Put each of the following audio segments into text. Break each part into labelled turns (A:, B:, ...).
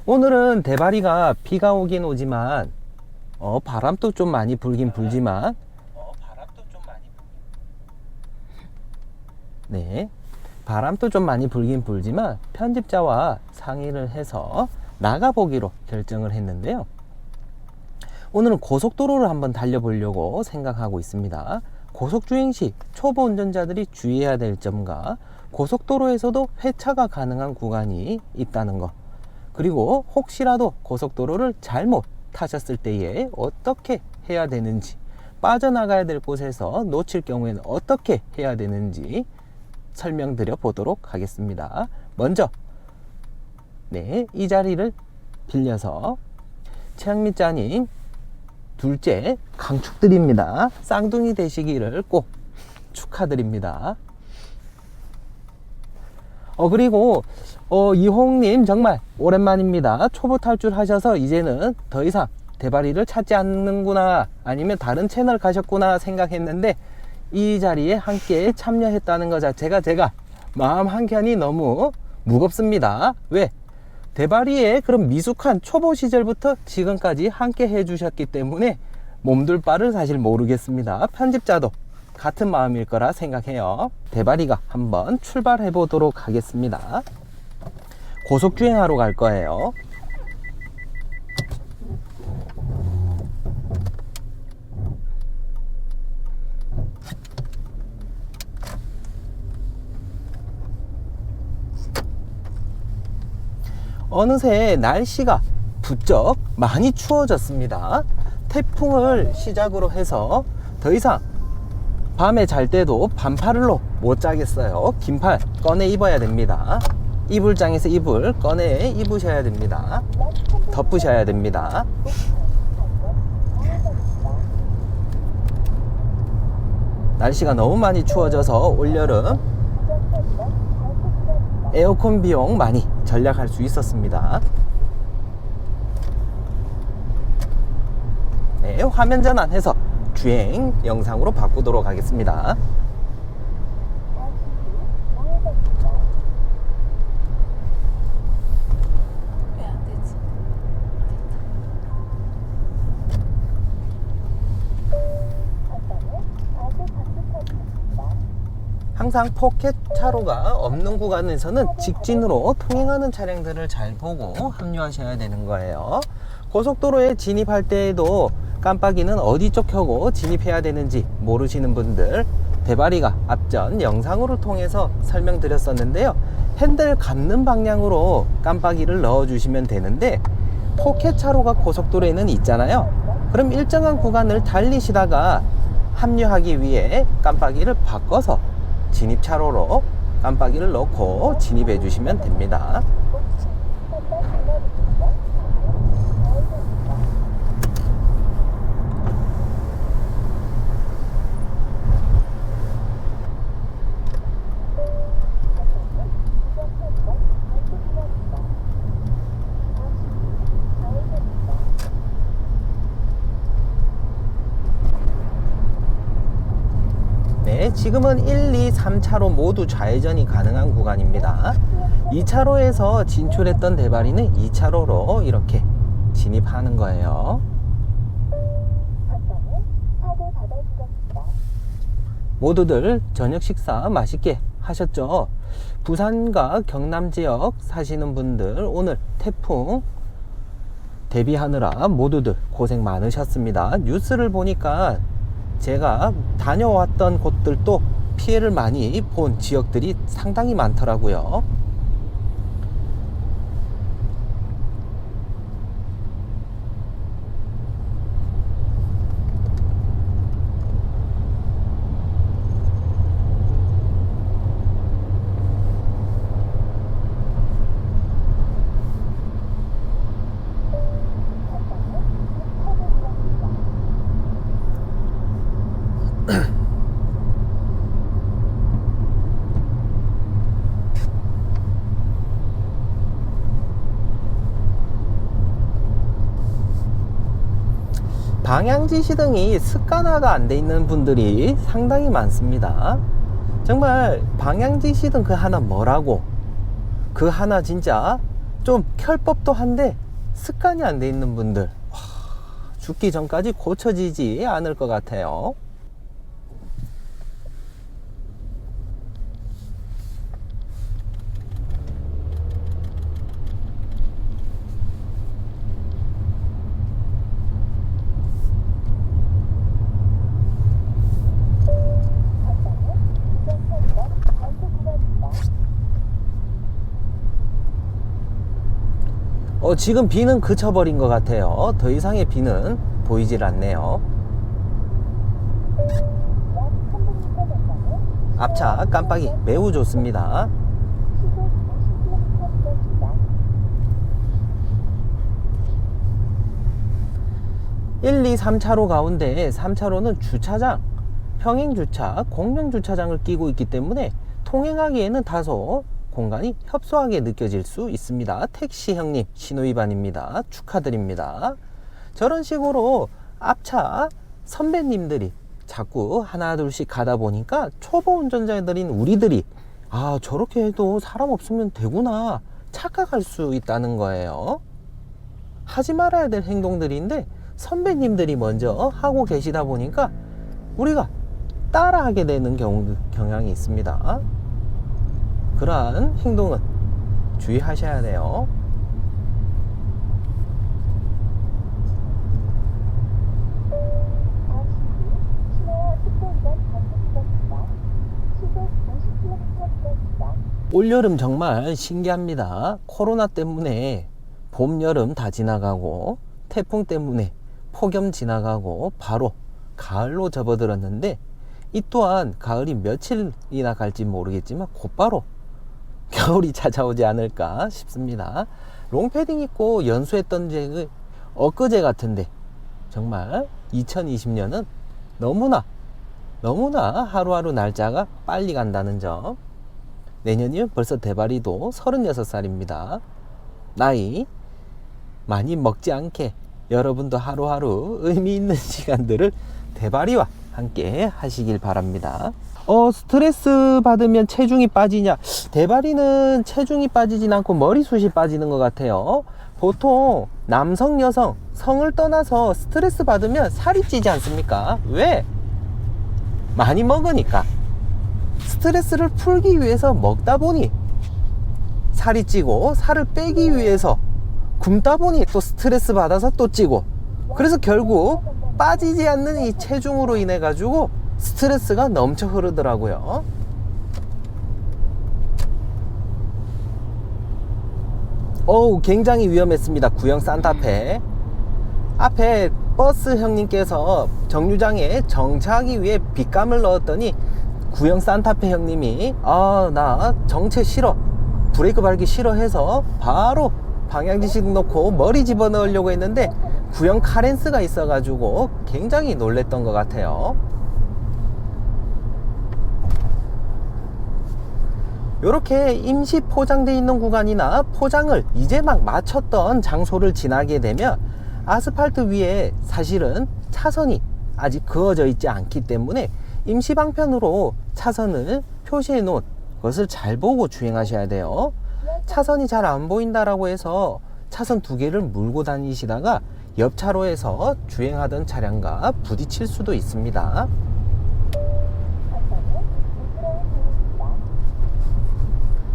A: 오늘은 대바리가 비가 오긴 오지만 바람도 좀 많이 불긴 불지만 네, 바람도 좀 많이 불긴 불지만 편집자와 상의를 해서 나가보기로 결정을 했는데요. 오늘은 고속도로를 한번 달려보려고 생각하고 있습니다. 고속주행 시 초보 운전자들이 주의해야 될 점과 고속도로에서도 회차가 가능한 구간이 있다는 것, 그리고 혹시라도 고속도로를 잘못 타셨을 때에 어떻게 해야 되는지, 빠져나가야 될 곳에서 놓칠 경우에는 어떻게 해야 되는지 설명드려 보도록 하겠습니다. 먼저 이 자리를 빌려서 최양미 짜님 둘째 강축드립니다. 쌍둥이 되시기를 꼭 축하드립니다. 그리고 이홍님 정말 오랜만입니다. 초보 탈출하셔서 이제는 더 이상 대바리를 찾지 않는구나, 아니면 다른 채널 가셨구나 생각했는데 이 자리에 함께 참여했다는 것 자체가 제가 마음 한켠이 너무 무겁습니다. 왜? 대바리의 그런 미숙한 초보 시절부터 지금까지 함께 해주셨기 때문에 몸둘 바를 사실 모르겠습니다. 편집자도 같은 마음일 거라 생각해요. 대바리가 한번 출발해 보도록 하겠습니다. 고속주행하러 갈 거예요. 어느새 날씨가 부쩍 많이 추워졌습니다. 태풍을 시작으로 해서 더 이상 밤에 잘 때도 반팔로 못 자겠어요. 긴팔 꺼내 입어야 됩니다. 이불장에서 이불 꺼내 입으셔야 됩니다. 덮으셔야 됩니다. 날씨가 너무 많이 추워져서 올여름 에어컨 비용 많이 절약할 수 있었습니다. 네, 화면 전환해서 주행 영상으로 바꾸도록 하겠습니다. 항상 포켓 차로가 없는 구간에서는 직진으로 통행하는 차량들을 잘 보고 합류하셔야 되는 거예요. 고속도로에 진입할 때에도 깜빡이는 어디 쪽 켜고 진입해야 되는지 모르시는 분들, 대바리가 앞전 영상으로 통해서 설명드렸었는데요. 핸들 감는 방향으로 깜빡이를 넣어 주시면 되는데, 포켓 차로가 고속도로에는 있잖아요. 그럼 일정한 구간을 달리시다가 합류하기 위해 깜빡이를 바꿔서 진입차로로 깜빡이를 넣고 진입해 주시면 됩니다. 지금은 1, 2, 3차로 모두 좌회전이 가능한 구간입니다. 2차로에서 진출했던 대바리는 2차로로 이렇게 진입하는 거예요. 모두들 저녁 식사 맛있게 하셨죠? 부산과 경남 지역 사시는 분들 오늘 태풍 대비하느라 모두들 고생 많으셨습니다. 뉴스를 보니까 제가 다녀왔던 곳들도 피해를 많이 본 지역들이 상당히 많더라고요. 방향지 시등이 습관화가 안 돼 있는 분들이 상당히 많습니다. 정말 방향지 시등 그 하나 뭐라고, 그 하나 진짜 좀 켤법도 한데 습관이 안 돼 있는 분들, 죽기 전까지 고쳐지지 않을 것 같아요. 지금 비는 그쳐버린 것 같아요. 더 이상의 비는 보이질 않네요. 앞차 깜빡이 매우 좋습니다. (1, 2, 3차로) 가운데 3차로는 주차장, 평행주차, 공영주차장을 끼고 있기 때문에 통행하기에는 다소 공간이 협소하게 느껴질 수 있습니다. 택시 형님 신호위반입니다. 축하드립니다. 저런 식으로 앞차 선배님들이 자꾸 하나 둘씩 가다 보니까 초보 운전자들인 우리들이 저렇게 해도 사람 없으면 되구나 착각할 수 있다는 거예요. 하지 말아야 될 행동들인데 선배님들이 먼저 하고 계시다 보니까 우리가 따라하게 되는 경향이 있습니다. 그러한 행동은 주의하셔야 돼요. 올여름 정말 신기합니다. 코로나 때문에 봄, 여름 다 지나가고 태풍 때문에 폭염 지나가고 바로 가을로 접어들었는데, 이 또한 가을이 며칠이나 갈지 모르겠지만 곧바로 겨울이 찾아오지 않을까 싶습니다. 롱패딩 입고 연수했던 적이 엊그제 같은데 정말 2020년은 너무나 하루하루 날짜가 빨리 간다는 점. 내년이면 벌써 대바리도 36살입니다. 나이 많이 먹지 않게 여러분도 하루하루 의미 있는 시간들을 대바리와 함께 하시길 바랍니다. 스트레스 받으면 체중이 빠지냐? 대바리는 체중이 빠지진 않고 머리숱이 빠지는 것 같아요. 보통 남성, 여성, 성을 떠나서 스트레스 받으면 살이 찌지 않습니까? 왜? 많이 먹으니까. 스트레스를 풀기 위해서 먹다 보니 살이 찌고, 살을 빼기 위해서 굶다 보니 또 스트레스 받아서 또 찌고, 그래서 결국 빠지지 않는 이 체중으로 인해 가지고 스트레스가 넘쳐 흐르더라고요. 굉장히 위험했습니다. 구형 산타페 앞에 버스 형님께서 정류장에 정차하기 위해 빗감을 넣었더니 구형 산타페 형님이 나 정체 싫어, 브레이크 밟기 싫어해서 바로 방향지시 놓고 머리 집어넣으려고 했는데 구형 카렌스가 있어가지고 굉장히 놀랬던 것 같아요. 이렇게 임시 포장되어 있는 구간이나 포장을 이제 막 마쳤던 장소를 지나게 되면 아스팔트 위에 사실은 차선이 아직 그어져 있지 않기 때문에 임시 방편으로 차선을 표시해 놓은 것을 잘 보고 주행하셔야 돼요. 차선이 잘 안 보인다라고 해서 차선 두 개를 물고 다니시다가 옆 차로에서 주행하던 차량과 부딪힐 수도 있습니다.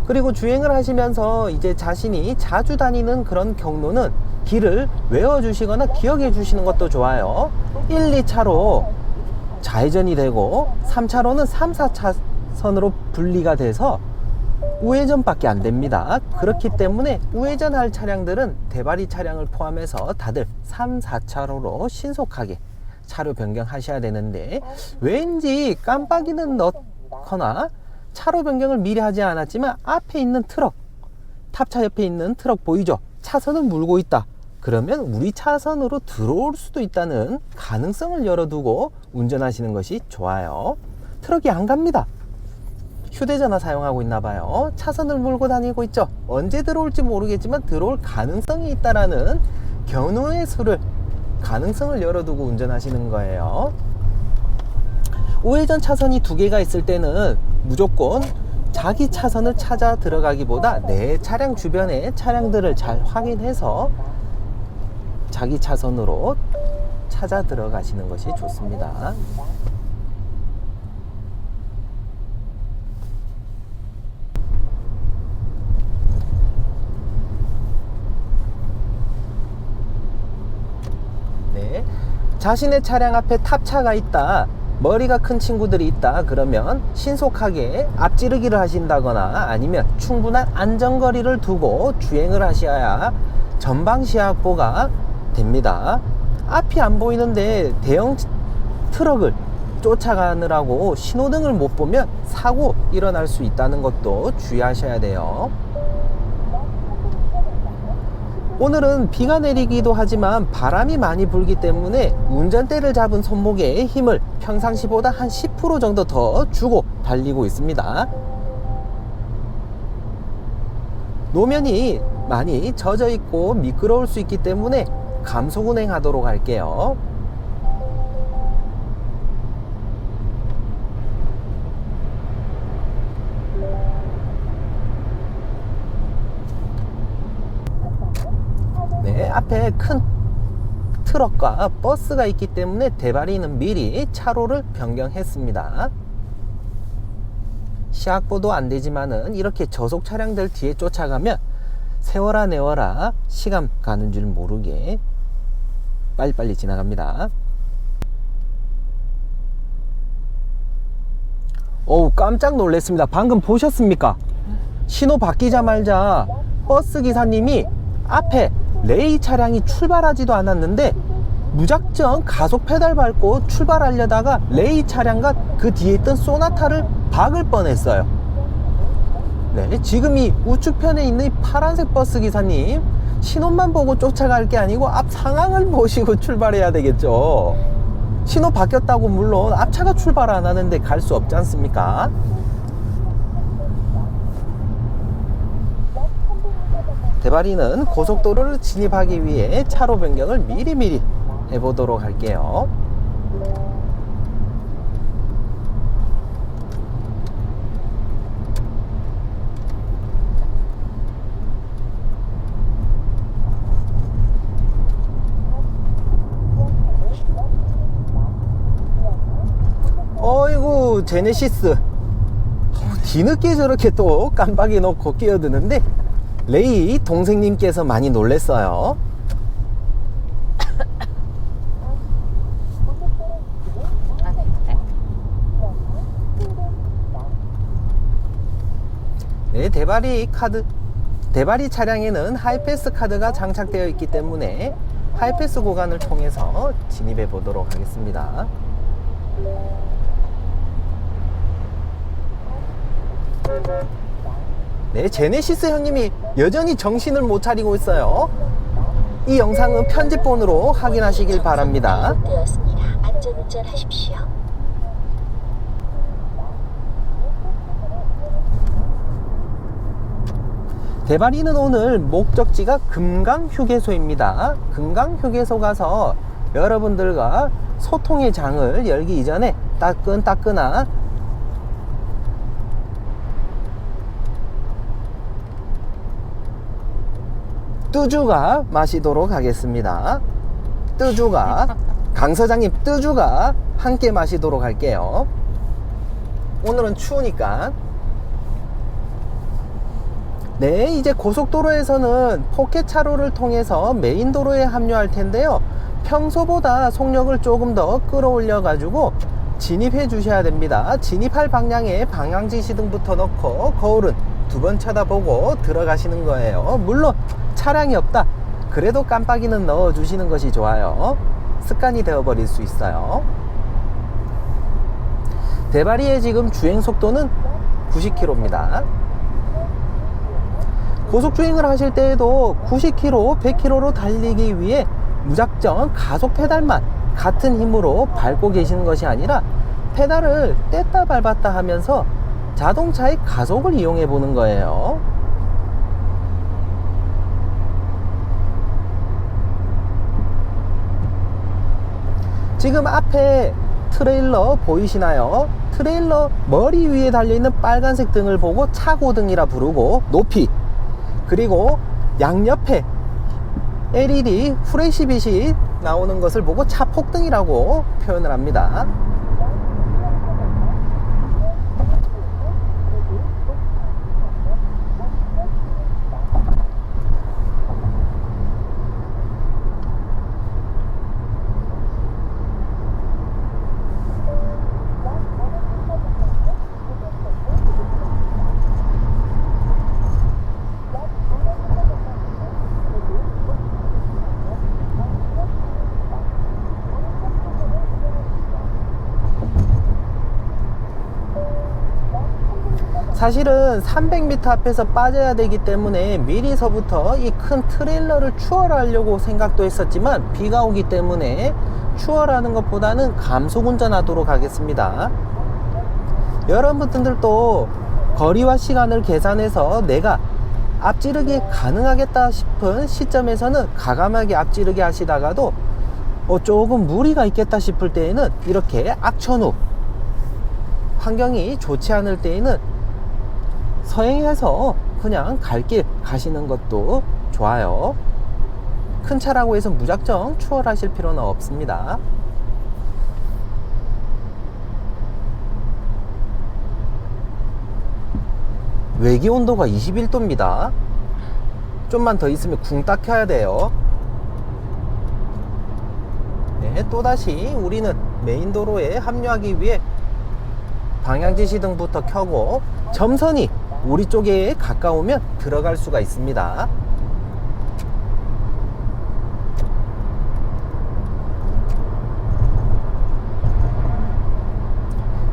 A: 그리고 주행을 하시면서 이제 자신이 자주 다니는 그런 경로는 길을 외워주시거나 기억해 주시는 것도 좋아요. 1, 2차로 좌회전이 되고 3차로는 3, 4차선으로 분리가 돼서 우회전밖에 안 됩니다. 그렇기 때문에 우회전할 차량들은 대바리 차량을 포함해서 다들 3, 4차로로 신속하게 차로 변경하셔야 되는데, 왠지 깜빡이는 넣거나 차로 변경을 미리 하지 않았지만 앞에 있는 트럭, 탑차 옆에 있는 트럭 보이죠? 차선을 물고 있다. 그러면 우리 차선으로 들어올 수도 있다는 가능성을 열어두고 운전하시는 것이 좋아요. 트럭이 안 갑니다. 휴대전화 사용하고 있나 봐요. 차선을 물고 다니고 있죠. 언제 들어올지 모르겠지만 들어올 가능성이 있다라는 경우의 수를, 가능성을 열어두고 운전하시는 거예요. 우회전 차선이 두 개가 있을 때는 무조건 자기 차선을 찾아 들어가기보다 내 차량 주변의 차량들을 잘 확인해서 자기 차선으로 찾아 들어가시는 것이 좋습니다. 네, 자신의 차량 앞에 탑차가 있다, 머리가 큰 친구들이 있다 그러면 신속하게 앞지르기를 하신다거나 아니면 충분한 안전거리를 두고 주행을 하셔야 전방 시야 확보가 됩니다. 앞이 안 보이는데 대형 트럭을 쫓아가느라고 신호등을 못 보면 사고 일어날 수 있다는 것도 주의하셔야 돼요. 오늘은 비가 내리기도 하지만 바람이 많이 불기 때문에 운전대를 잡은 손목에 힘을 평상시보다 한 10% 정도 더 주고 달리고 있습니다. 노면이 많이 젖어 있고 미끄러울 수 있기 때문에 감속 운행하도록 할게요. 네, 앞에 큰 트럭과 버스가 있기 때문에 대바리는 미리 차로를 변경했습니다. 시약보도 안 되지만은 이렇게 저속 차량들 뒤에 쫓아가면 세워라 내워라 시간 가는 줄 모르게 빨리빨리 지나갑니다. 어우, 깜짝 놀랐습니다. 방금 보셨습니까? 신호 바뀌자마자 버스 기사님이 앞에 레이 차량이 출발하지도 않았는데 무작정 가속 페달 밟고 출발하려다가 레이 차량과 그 뒤에 있던 소나타를 박을 뻔했어요. 네, 지금 이 우측편에 있는 이 파란색 버스 기사님, 신호만 보고 쫓아갈 게 아니고 앞 상황을 보시고 출발해야 되겠죠. 신호 바뀌었다고 물론 앞차가 출발 안 하는데 갈 수 없지 않습니까? 대바리는 고속도로를 진입하기 위해 차로 변경을 미리미리 해보도록 할게요. 어이구, 제네시스 뒤늦게 저렇게 또 깜빡이 놓고 끼어드는데 레이 동생님께서 많이 놀랬어요. 네, 대바리 차량에는 하이패스 카드가 장착되어 있기 때문에 하이패스 구간을 통해서 진입해 보도록 하겠습니다. 네, 제네시스 형님이 여전히 정신을 못 차리고 있어요. 이 영상은 편집본으로 확인하시길 바랍니다. 안전운전하십시오. 대바리는 오늘 목적지가 금강휴게소입니다. 금강휴게소 가서 여러분들과 소통의 장을 열기 이전에 따끈따끈한 뚜주가 마시도록 하겠습니다. 뚜주가 강 서장님 뚜주가 함께 마시도록 할게요. 오늘은 추우니까. 네, 이제 고속도로에서는 포켓 차로를 통해서 메인 도로에 합류할 텐데요. 평소보다 속력을 조금 더 끌어올려 가지고 진입해 주셔야 됩니다. 진입할 방향에 방향지 시등부터 넣고 거울은 2번 쳐다보고 들어가시는 거예요. 물론 차량이 없다 그래도 깜빡이는 넣어 주시는 것이 좋아요. 습관이 되어 버릴 수 있어요. 대바리의 지금 주행 속도는 90km입니다. 고속주행을 하실 때에도 90km, 100km로 달리기 위해 무작정 가속 페달만 같은 힘으로 밟고 계시는 것이 아니라 페달을 뗐다 밟았다 하면서 자동차의 가속을 이용해 보는 거예요. 지금 앞에 트레일러 보이시나요? 트레일러 머리 위에 달려있는 빨간색 등을 보고 차고등이라 부르고, 높이, 그리고 양옆에 LED 후레쉬 빛이 나오는 것을 보고 차폭등이라고 표현을 합니다. 사실은 300m 앞에서 빠져야 되기 때문에 미리서부터 이 큰 트레일러를 추월하려고 생각도 했었지만, 비가 오기 때문에 추월하는 것보다는 감속 운전하도록 하겠습니다. 여러분들도 거리와 시간을 계산해서 내가 앞지르기 가능하겠다 싶은 시점에서는 과감하게 앞지르기 하시다가도 조금 무리가 있겠다 싶을 때에는 이렇게 악천후, 환경이 좋지 않을 때에는 서행해서 그냥 갈 길 가시는 것도 좋아요. 큰 차라고 해서 무작정 추월하실 필요는 없습니다. 외기 온도가 21도입니다. 좀만 더 있으면 쿵 딱 켜야 돼요. 네, 또다시 우리는 메인 도로에 합류하기 위해 방향지시등부터 켜고, 점선이 우리 쪽에 가까우면 들어갈 수가 있습니다.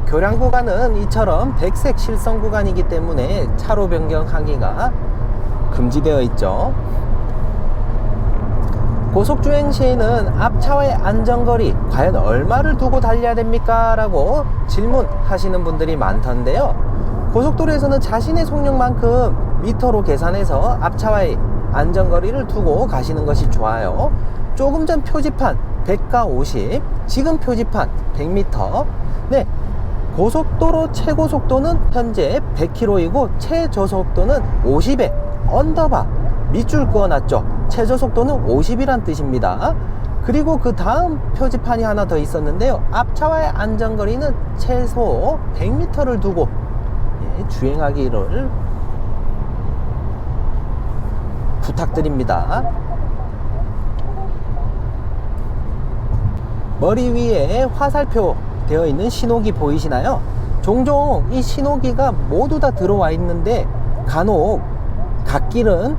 A: 교량 구간은 이처럼 백색 실선 구간이기 때문에 차로 변경하기가 금지되어 있죠. 고속주행 시에는 앞차와의 안전거리 과연 얼마를 두고 달려야 됩니까? 라고 질문하시는 분들이 많던데요. 고속도로에서는 자신의 속력만큼 미터로 계산해서 앞차와의 안전거리를 두고 가시는 것이 좋아요. 조금 전 표지판 100과 50, 지금 표지판 100m. 네, 고속도로 최고 속도는 현재 100km이고 최저속도는 50에 언더바 밑줄 그어놨죠. 최저속도는 50이란 뜻입니다. 그리고 그 다음 표지판이 하나 더 있었는데요. 앞차와의 안전거리는 최소 100m를 두고 주행하기를 부탁드립니다. 머리 위에 화살표 되어 있는 신호기 보이시나요? 종종 이 신호기가 모두 다 들어와 있는데 간혹 갓길은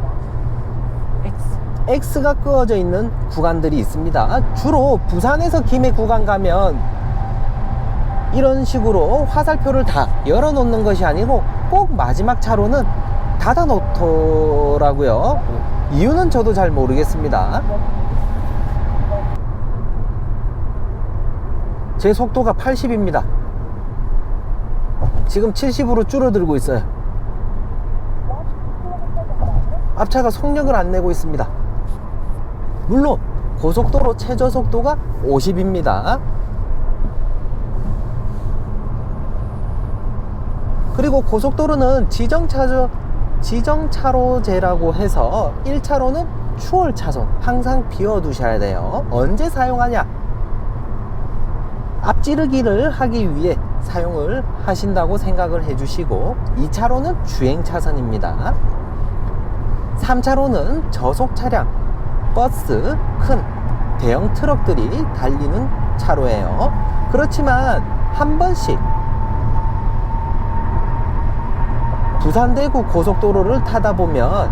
A: X가 끄어져 있는 구간들이 있습니다. 주로 부산에서 김해 구간 가면 이런 식으로 화살표를 다 열어 놓는 것이 아니고 꼭 마지막 차로는 닫아 놓더라고요. 이유는 저도 잘 모르겠습니다. 제 속도가 80입니다. 지금 70으로 줄어들고 있어요. 앞차가 속력을 안 내고 있습니다. 물론 고속도로 최저속도가 50입니다. 그리고 고속도로는 지정차로제라고 해서 1차로는 추월 차선 항상 비워두셔야 돼요. 언제 사용하냐? 앞지르기를 하기 위해 사용을 하신다고 생각을 해주시고, 2차로는 주행 차선입니다. 3차로는 저속 차량, 버스, 큰 대형 트럭들이 달리는 차로예요. 그렇지만 한 번씩 부산 대구 고속도로를 타다 보면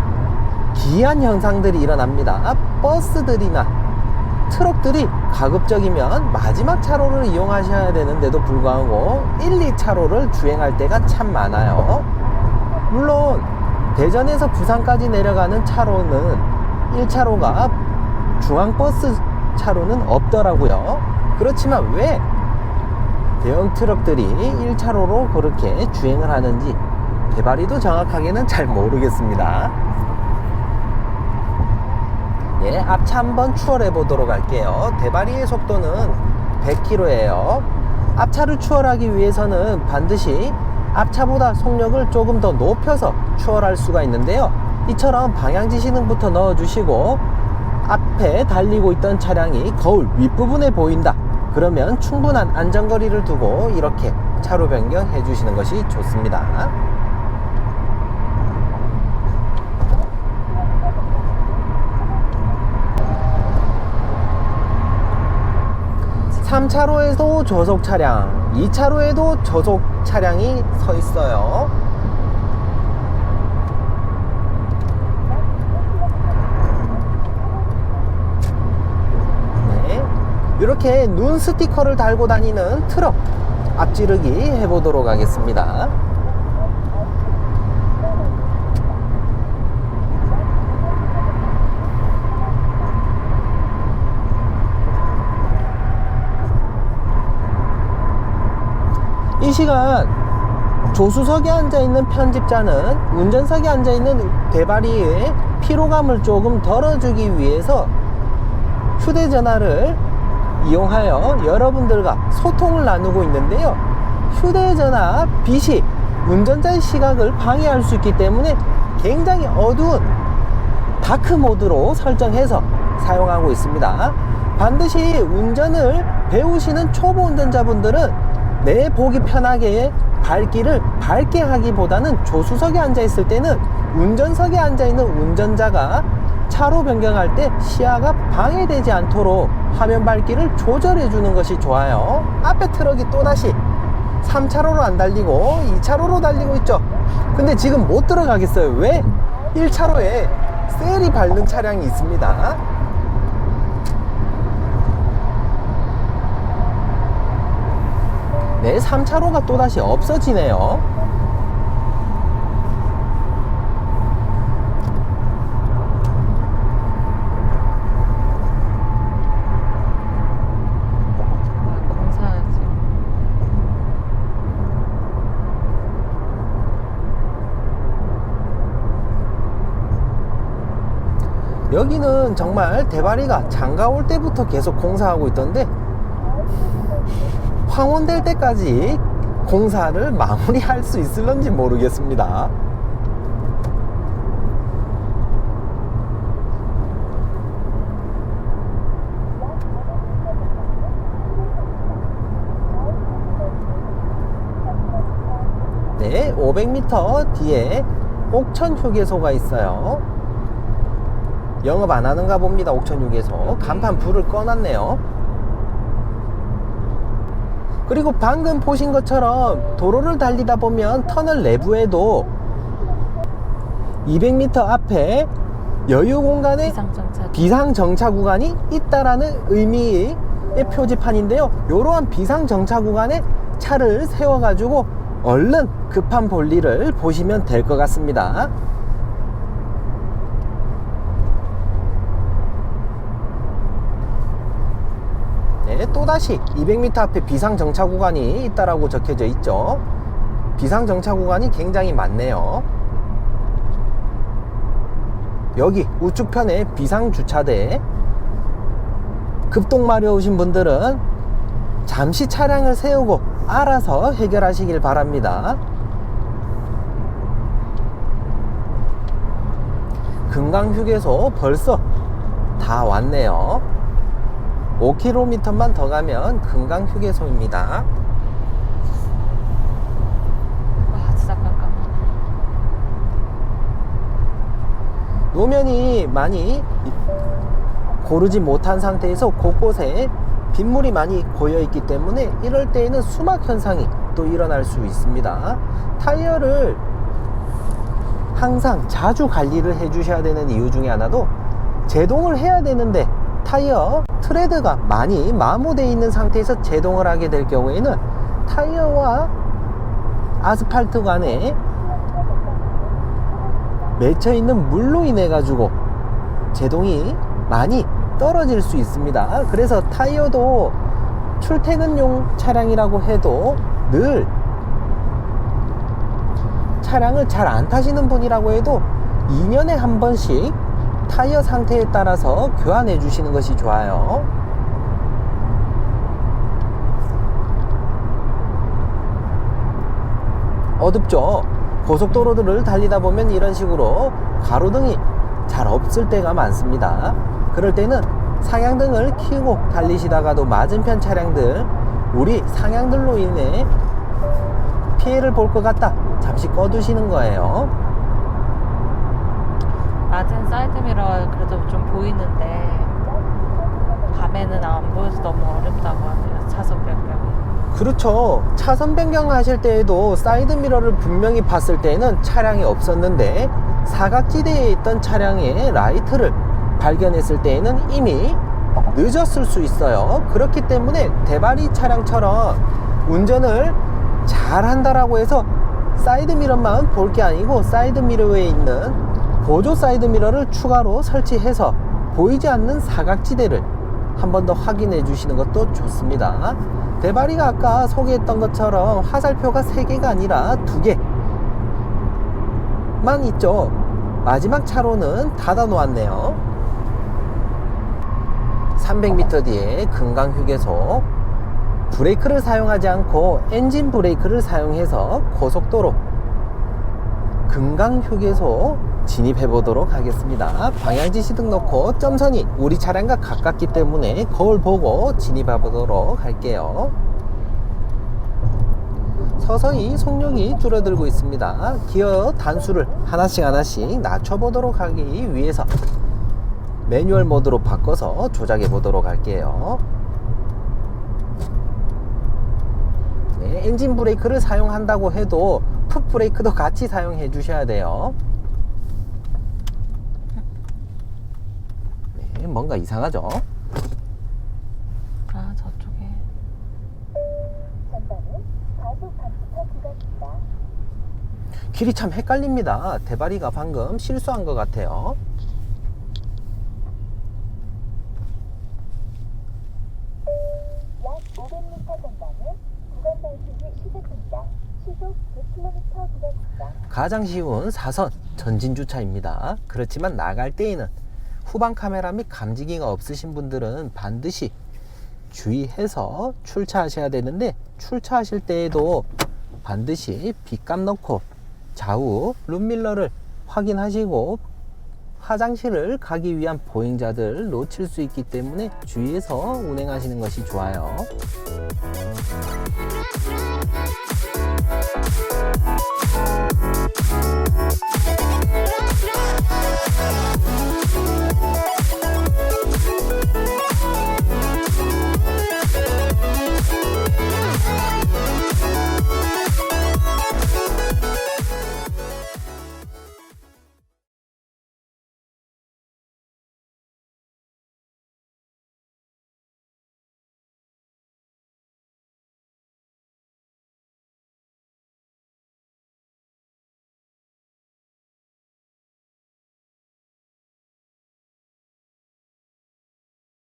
A: 기이한 현상들이 일어납니다. 버스들이나 트럭들이 가급적이면 마지막 차로를 이용하셔야 되는데도 불구하고 1, 2차로를 주행할 때가 참 많아요. 물론 대전에서 부산까지 내려가는 차로는 1차로가 중앙버스 차로는 없더라고요. 그렇지만 왜 대형 트럭들이 1차로로 그렇게 주행을 하는지 대바리도 정확하게는 잘 모르겠습니다. 예, 앞차 한번 추월해 보도록 할게요. 대바리의 속도는 100km예요. 앞차를 추월하기 위해서는 반드시 앞차보다 속력을 조금 더 높여서 추월할 수가 있는데요. 이처럼 방향지시등부터 넣어주시고 앞에 달리고 있던 차량이 거울 윗부분에 보인다. 그러면 충분한 안전거리를 두고 이렇게 차로 변경해 주시는 것이 좋습니다. 3차로에도 저속 차량, 2차로에도 저속 차량이 서 있어요. 네, 이렇게 눈 스티커를 달고 다니는 트럭 앞지르기 해보도록 하겠습니다. 이 시간 조수석에 앉아있는 편집자는 운전석에 앉아있는 대바리의 피로감을 조금 덜어주기 위해서 휴대전화를 이용하여 여러분들과 소통을 나누고 있는데요. 휴대전화 빛이 운전자의 시각을 방해할 수 있기 때문에 굉장히 어두운 다크 모드로 설정해서 사용하고 있습니다. 반드시 운전을 배우시는 초보 운전자분들은 내 보기 편하게 밝기를 밝게 하기보다는 조수석에 앉아 있을 때는 운전석에 앉아 있는 운전자가 차로 변경할 때 시야가 방해되지 않도록 화면 밝기를 조절해 주는 것이 좋아요. 앞에 트럭이 또다시 3차로로 안 달리고 2차로로 달리고 있죠. 근데 지금 못 들어가겠어요. 왜? 1차로에 셀이 밟는 차량이 있습니다. 네, 3차로가 또다시 없어지네요. 여기는 정말 대바리가 장가올 때부터 계속 공사하고 있던데 황혼될 때까지 공사를 마무리할 수 있을런지 모르겠습니다. 네, 500m 뒤에 옥천 휴게소가 있어요. 영업 안 하는가 봅니다. 옥천 휴게소 간판 불을 꺼놨네요. 그리고 방금 보신 것처럼 도로를 달리다 보면 터널 내부에도 200m 앞에 여유 공간에 비상정차 구간이 있다라는 의미의 표지판인데요. 이러한 비상정차 구간에 차를 세워가지고 얼른 급한 볼일을 보시면 될 것 같습니다. 네, 또다시 200m 앞에 비상정차 구간이 있다라고 적혀져 있죠. 비상정차 구간이 굉장히 많네요. 여기 우측편에 비상주차대, 급동마려우신 분들은 잠시 차량을 세우고 알아서 해결하시길 바랍니다. 금강휴게소 벌써 다 왔네요. 5km만 더 가면 금강휴게소입니다.
B: 와, 진짜 깜깜하네.
A: 노면이 많이 고르지 못한 상태에서 곳곳에 빗물이 많이 고여있기 때문에 이럴 때에는 수막 현상이 또 일어날 수 있습니다. 타이어를 항상 자주 관리를 해 주셔야 되는 이유 중에 하나도 제동을 해야 되는데 타이어 트레드가 많이 마모되어 있는 상태에서 제동을 하게 될 경우에는 타이어와 아스팔트 간에 맺혀 있는 물로 인해 가지고 제동이 많이 떨어질 수 있습니다. 그래서 타이어도 출퇴근용 차량이라고 해도 늘 차량을 잘 안 타시는 분이라고 해도 2년에 한 번씩 타이어 상태에 따라서 교환해 주시는 것이 좋아요. 어둡죠. 고속도로들을 달리다 보면 이런 식으로 가로등이 잘 없을 때가 많습니다. 그럴 때는 상향등을 켜고 달리시다가도 맞은편 차량들, 우리 상향등로 인해 피해를 볼 것 같다, 잠시 꺼두시는 거예요.
B: 낮은 사이드미러 그래도 좀 보이는데 밤에는 안 보여서 너무 어렵다고 하네요. 차선 변경이.
A: 그렇죠. 차선 변경하실 때에도 사이드미러를 분명히 봤을 때에는 차량이 없었는데 사각지대에 있던 차량의 라이트를 발견했을 때에는 이미 늦었을 수 있어요. 그렇기 때문에 대바리 차량처럼 운전을 잘 한다라고 해서 사이드미러만 볼 게 아니고 사이드미러에 있는 보조 사이드미러를 추가로 설치해서 보이지 않는 사각지대를 한 번 더 확인해 주시는 것도 좋습니다. 대바리가 아까 소개했던 것처럼 화살표가 3개가 아니라 2개만 있죠. 마지막 차로는 닫아 놓았네요. 300m 뒤에 금강휴게소, 브레이크를 사용하지 않고 엔진 브레이크를 사용해서 고속도로 금강휴게소 진입해 보도록 하겠습니다. 방향지시등 놓고 점선이 우리 차량과 가깝기 때문에 거울 보고 진입해 보도록 할게요. 서서히 속력이 줄어들고 있습니다. 기어 단수를 하나씩 낮춰 보도록 하기 위해서 매뉴얼 모드로 바꿔서 조작해 보도록 할게요. 네, 엔진 브레이크를 사용한다고 해도 풋 브레이크도 같이 사용해 주셔야 돼요. 네, 뭔가 이상하죠?
B: 아, 저쪽에.
A: 길이 참 헷갈립니다. 대바리가 방금 실수한 것 같아요.
C: 약 500m 전방에 구간 단속이 시작됩니다. 시속 100km 구간입니다.
A: 가장 쉬운 4선 전진주차입니다. 그렇지만 나갈 때에는 후방 카메라 및 감지기가 없으신 분들은 반드시 주의해서 출차하셔야 되는데, 출차하실 때에도 반드시 빗감 넣고 좌우 룸밀러를 확인하시고 화장실을 가기 위한 보행자들 놓칠 수 있기 때문에 주의해서 운행하시는 것이 좋아요.